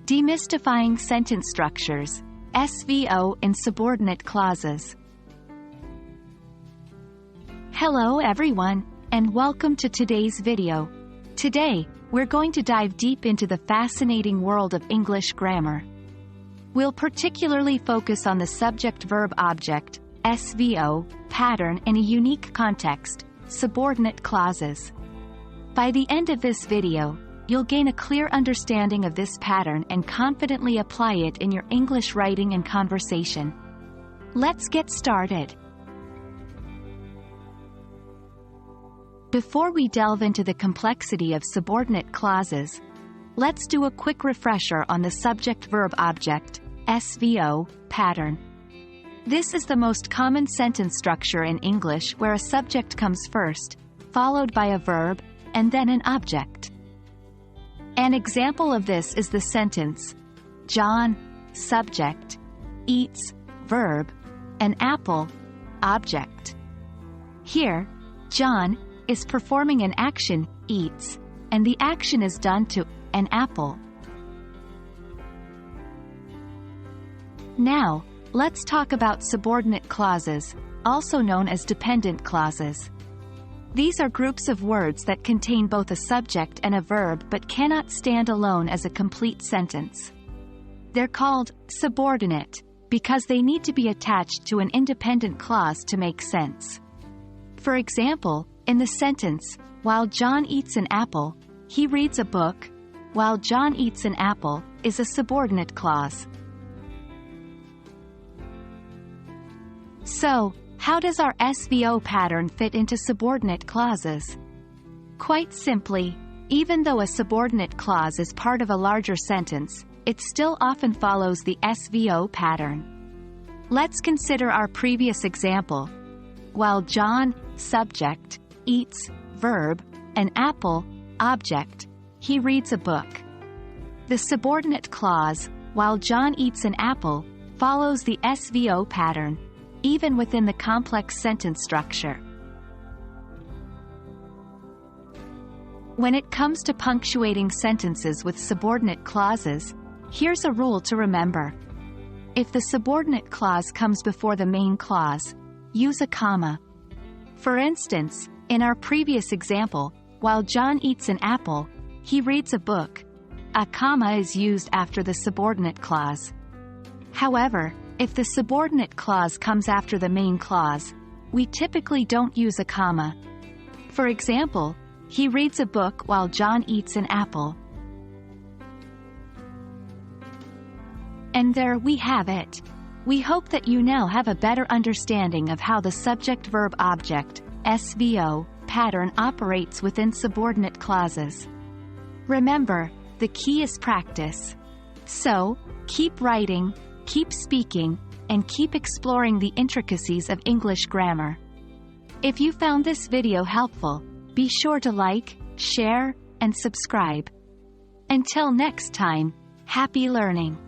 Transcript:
Demystifying Sentence Structures, SVO in Subordinate Clauses. Hello everyone, and welcome to today's video. Today, we're going to dive deep into the fascinating world of English grammar. We'll particularly focus on the subject-verb-object, SVO, pattern in a unique context, subordinate clauses. By the end of this video, you'll gain a clear understanding of this pattern and confidently apply it in your English writing and conversation. Let's get started. Before we delve into the complexity of subordinate clauses, let's do a quick refresher on the subject-verb-object, SVO, pattern. This is the most common sentence structure in English where a subject comes first, followed by a verb, and then an object. An example of this is the sentence, John, subject, eats, verb, an apple, object. Here, John is performing an action, eats, and the action is done to an apple. Now, let's talk about subordinate clauses, also known as dependent clauses. These are groups of words that contain both a subject and a verb but cannot stand alone as a complete sentence. They're called subordinate because they need to be attached to an independent clause to make sense. For example, in the sentence, while John eats an apple, he reads a book, while John eats an apple is a subordinate clause. So, how does our SVO pattern fit into subordinate clauses? Quite simply, even though a subordinate clause is part of a larger sentence, it still often follows the SVO pattern. Let's consider our previous example. While John, subject, eats, verb, an apple, object, he reads a book. The subordinate clause, while John eats an apple, follows the SVO pattern, even within the complex sentence structure. When it comes to punctuating sentences with subordinate clauses, here's a rule to remember. If the subordinate clause comes before the main clause, use a comma. For instance, in our previous example, while John eats an apple, he reads a book. A comma is used after the subordinate clause. However, if the subordinate clause comes after the main clause, we typically don't use a comma. For example, he reads a book while John eats an apple. And there we have it. We hope that you now have a better understanding of how the subject-verb-object, SVO, pattern operates within subordinate clauses. Remember, the key is practice. So, keep writing, keep speaking, and keep exploring the intricacies of English grammar. If you found this video helpful, be sure to like, share, and subscribe. Until next time, happy learning!